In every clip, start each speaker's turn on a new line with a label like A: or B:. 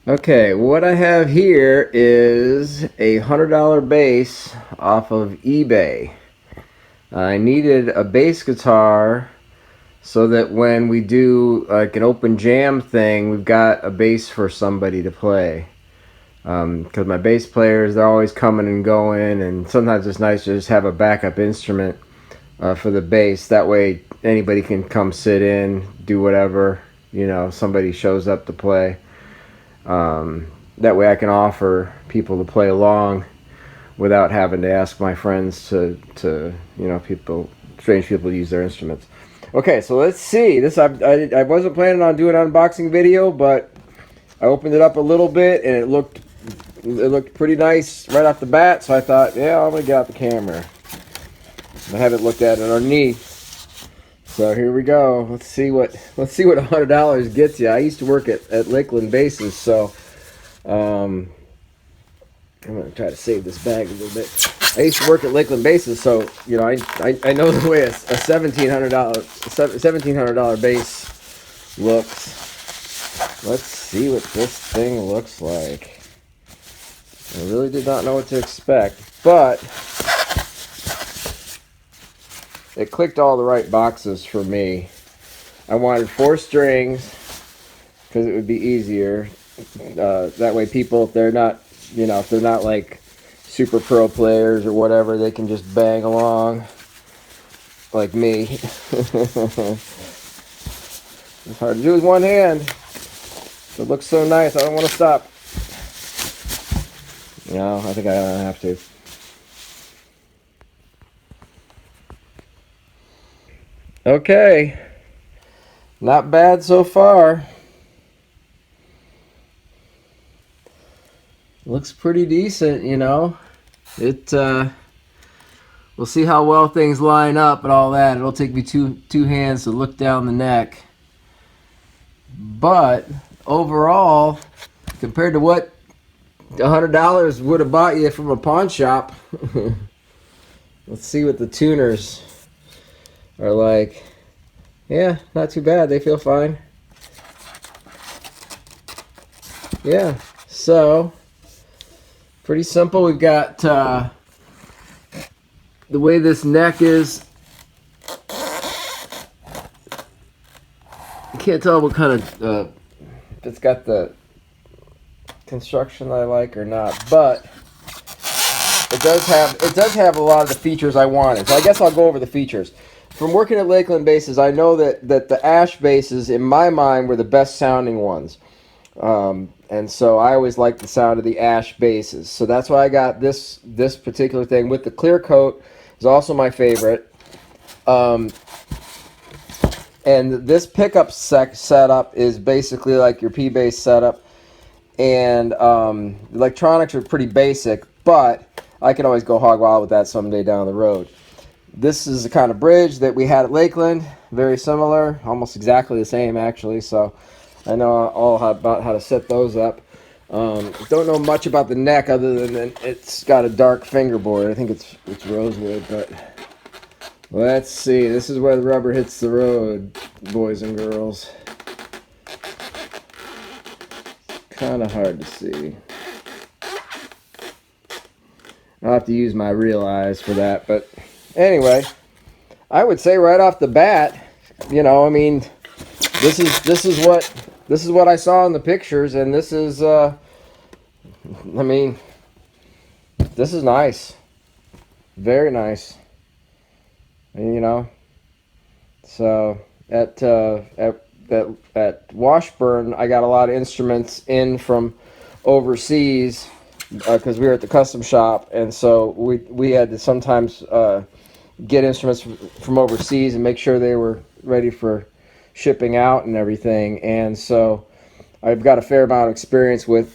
A: Okay, what I have here is a $100 bass off of eBay. I needed a bass guitar so that when we do like an open jam thing, we've got a bass for somebody to play. Because my bass players, they're always coming and going, and sometimes it's nice to just have a backup instrument for the bass. That way, anybody can come sit in, do whatever, somebody shows up to play. That way I can offer people to play along without having to ask my friends to strange people to use their instruments. Okay, so let's see. I wasn't planning on doing an unboxing video, but I opened it up a little bit and it looked pretty nice right off the bat. So I thought, yeah, I'm gonna get out the camera. I haven't looked at it underneath. So here we go. Let's see what $100 gets you. I used to work at Lakeland Bases, so I'm gonna try to save this bag a little bit. I used to work at Lakeland Bases, so I know the way a $1,700 bass looks. Let's see what this thing looks like. I really did not know what to expect, but it clicked all the right boxes for me. I wanted 4 strings because it would be easier. That way people, if they're not like super pro players or whatever, they can just bang along like me. It's hard to do with one hand. It looks so nice, I don't want to stop. No, I think I have to. Okay, not bad so far. Looks pretty decent, It we'll see how well things line up and all that. It'll take me two hands to look down the neck. But overall, compared to what $100 would have bought you from a pawn shop, let's see what the tuners are like. Yeah, not too bad. They feel fine. Yeah, so pretty simple. We've got the way this neck is. I can't tell what kind of if it's got the construction I like or not, but it does have a lot of the features I wanted. So I guess I'll go over the features. From working at Lakeland Bases, I know that the ash bases, in my mind, were the best sounding ones. And so I always liked the sound of the ash bases. So that's why I got this particular thing with the clear coat. Is also my favorite. And this pickup setup is basically like your P-bass setup. And the electronics are pretty basic, but I can always go hog wild with that someday down the road. This is the kind of bridge that we had at Lakeland. Very similar, almost exactly the same actually. So I know all about how to set those up. Don't know much about the neck other than it's got a dark fingerboard. I think it's rosewood, but let's see. This is where the rubber hits the road, boys and girls. Kind of hard to see. I'll have to use my real eyes for that, but anyway, I would say right off the bat, I mean, this is what I saw in the pictures, and this is I mean, this is nice, very nice. And, so at Washburn, I got a lot of instruments in from overseas because we were at the custom shop, and so we had to sometimes get instruments from overseas and make sure they were ready for shipping out and everything. And so I've got a fair amount of experience with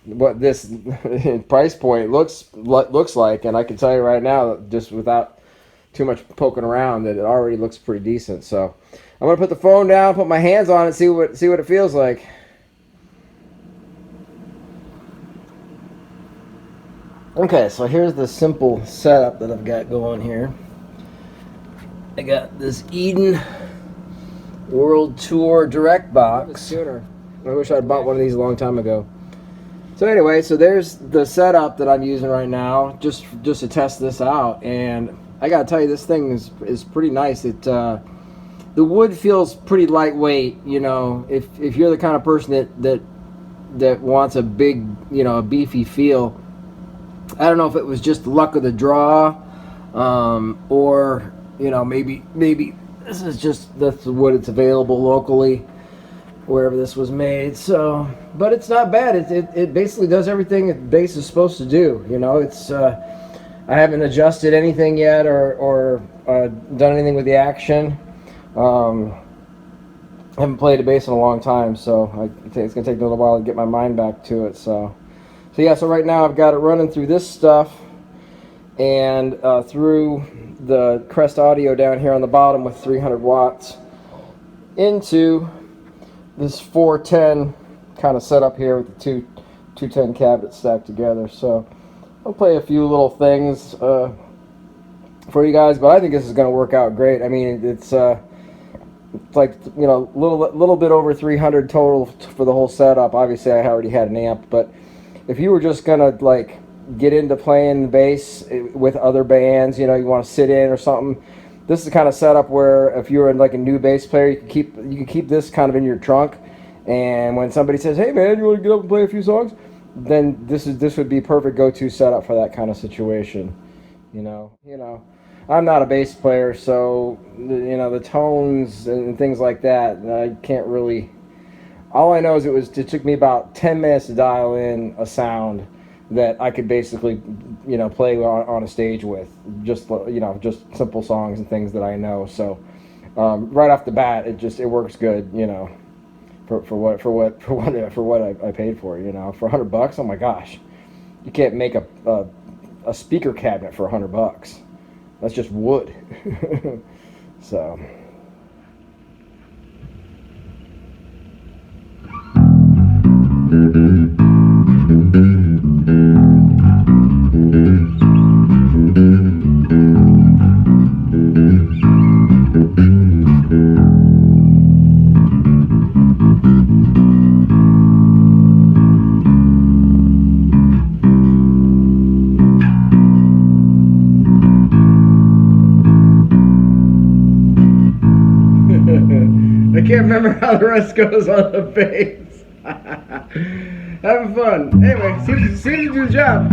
A: what this price point looks like, and I can tell you right now, just without too much poking around, that it already looks pretty decent. So I'm gonna put the phone down, put my hands on it, see what it feels like. Okay, so here's the simple setup that I've got going here. I got this Eden World Tour Direct box. I wish I'd bought one of these a long time ago. So anyway, so there's the setup that I'm using right now, just to test this out, and I gotta tell you, this thing is pretty nice. The wood feels pretty lightweight. You know, if you're the kind of person that wants a big, you know, a beefy feel, I don't know if it was just luck of the draw, or you know, maybe this is just that's the wood that's available locally wherever this was made. So, but it's not bad. It basically does everything a bass is supposed to do. You know, it's I haven't adjusted anything yet or done anything with the action. I haven't played a bass in a long time, so it's gonna take a little while to get my mind back to it. So yeah. So right now I've got it running through this stuff and through the Crest Audio down here on the bottom with 300 watts into this 410 kind of setup here with the 210 cabinets stacked together. So I'll play a few little things for you guys, but I think this is going to work out great. I mean, it's like, you know, little bit over 300 total for the whole setup. Obviously, I already had an amp, but if you were just going to like get into playing the bass with other bands, you know, you want to sit in or something, this is the kind of setup where if you're like a new bass player, you can keep this kind of in your trunk, and when somebody says, "Hey man, you want to get up and play a few songs?" then this would be perfect go-to setup for that kind of situation. You know, I'm not a bass player, so you know the tones and things like that, I can't really. All I know is it took me about 10 minutes to dial in a sound that I could basically, you know, play on a stage with, just, you know, just simple songs and things that I know. So right off the bat, it works good, you know, for what I paid for, you know, for $100. Oh my gosh, you can't make a speaker cabinet for $100. That's just wood. So. I can't remember how the rest goes on the bass. Having fun. Anyway, seems to do the job.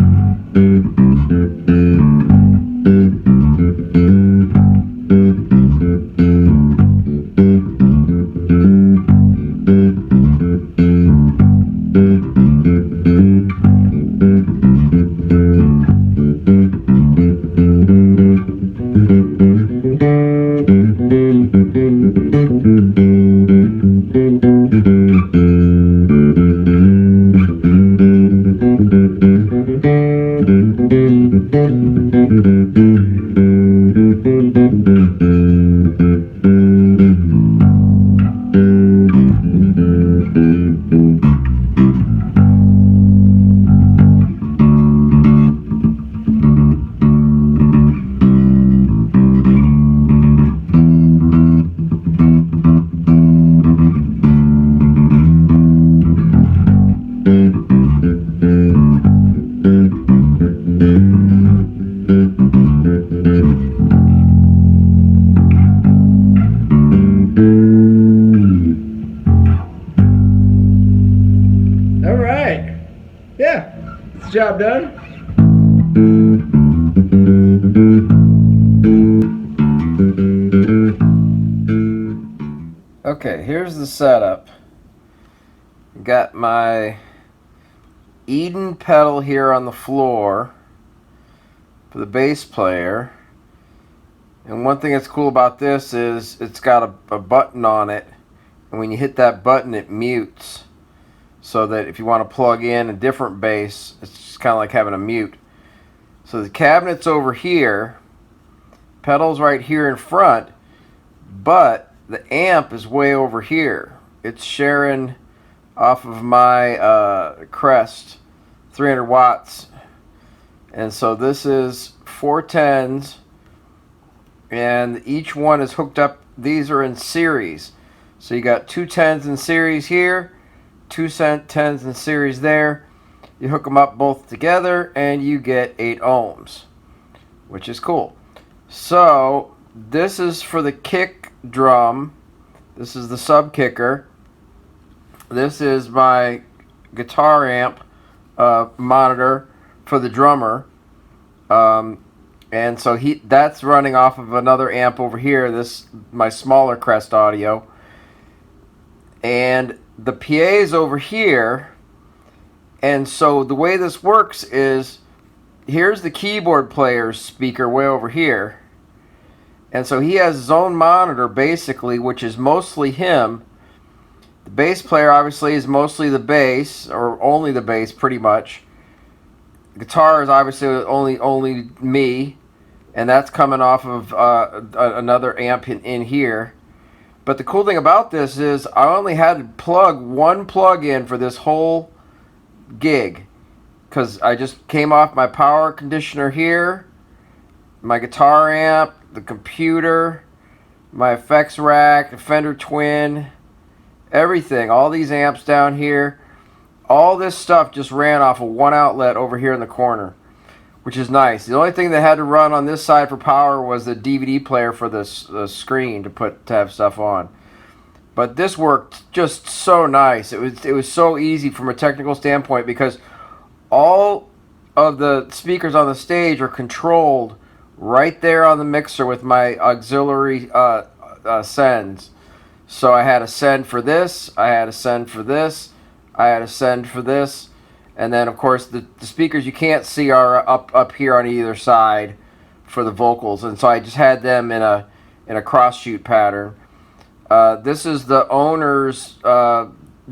A: All right. Yeah, it's job done. Okay, here's the setup. Got my Eden pedal here on the floor for the bass player. And one thing that's cool about this is it's got a button on it, and when you hit that button it mutes, so that if you want to plug in a different bass, it's just kind of like having a mute. So the cabinet's over here, pedals right here in front, but the amp is way over here. It's sharing off of my Crest 300 watts, and so this is 410s, and each one is hooked up. These are in series, so you got two 10s in series here, 210s in series there. You hook them up both together and you get 8 ohms, which is cool. So this is for the kick drum. This is the sub kicker. This is my guitar amp monitor for the drummer. And so that's running off of another amp over here. This my smaller Crest Audio. And the PA is over here. And so the way this works is, here's the keyboard player's speaker way over here. And so he has his own monitor basically, which is mostly him. The bass player obviously is mostly the bass, or only the bass pretty much. The guitar is obviously only me, and that's coming off of another amp in here. But the cool thing about this is I only had to plug one plug in for this whole gig, because I just came off my power conditioner here, my guitar amp, the computer, my effects rack, the Fender Twin, everything, all these amps down here, all this stuff just ran off of one outlet over here in the corner, which is nice. The only thing that had to run on this side for power was the DVD player for the screen to have stuff on. But this worked just so nice. It was so easy from a technical standpoint, because all of the speakers on the stage are controlled right there on the mixer with my auxiliary sends. So I had a send for this, I had a send for this, I had a send for this, and then of course the speakers you can't see are up here on either side for the vocals, and so I just had them in a cross shoot pattern. This is the owner's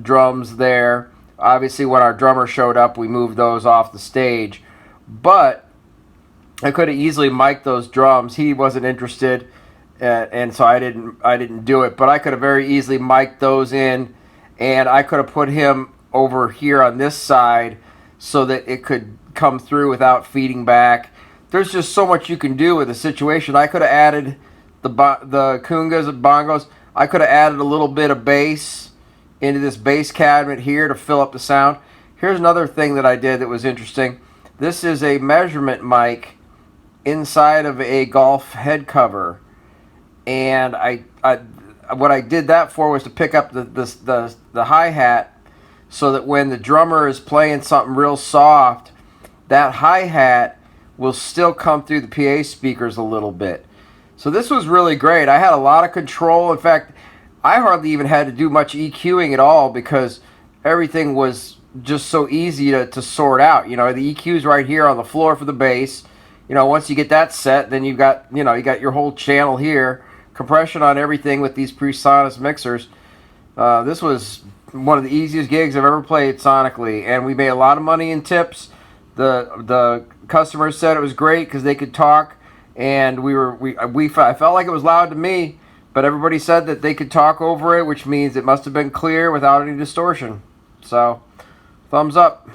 A: drums there. Obviously when our drummer showed up, we moved those off the stage, but I could have easily mic'd those drums. He wasn't interested, and so I didn't do it. But I could have very easily mic'd those in, and I could have put him over here on this side so that it could come through without feeding back. There's just so much you can do with a situation. I could have added the congas and bongos. I could have added a little bit of bass into this bass cabinet here to fill up the sound. Here's another thing that I did that was interesting. This is a measurement mic inside of a golf head cover, and what I did that for was to pick up the hi-hat, so that when the drummer is playing something real soft, that hi-hat will still come through the PA speakers a little bit. So this was really great. I had a lot of control. In fact, I hardly even had to do much EQing at all, because everything was just so easy to sort out. You know, the EQ's right here on the floor for the bass. You know, once you get that set, then you got your whole channel here. Compression on everything with these PreSonus mixers. This was one of the easiest gigs I've ever played sonically, and we made a lot of money in tips. The customers said it was great because they could talk, and I felt like it was loud to me, but everybody said that they could talk over it, which means it must have been clear without any distortion. So, thumbs up.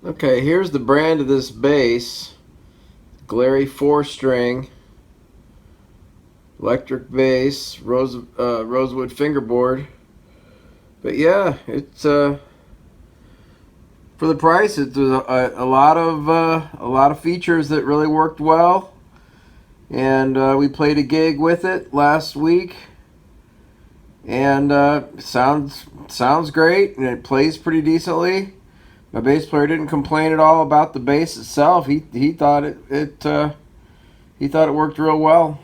A: Okay, here's the brand of this bass. Glarry 4-string electric bass, rosewood fingerboard. But yeah, it's for the price. It was a lot of features that really worked well, and we played a gig with it last week, and sounds great, and it plays pretty decently. My bass player didn't complain at all about the bass itself. He thought it worked real well.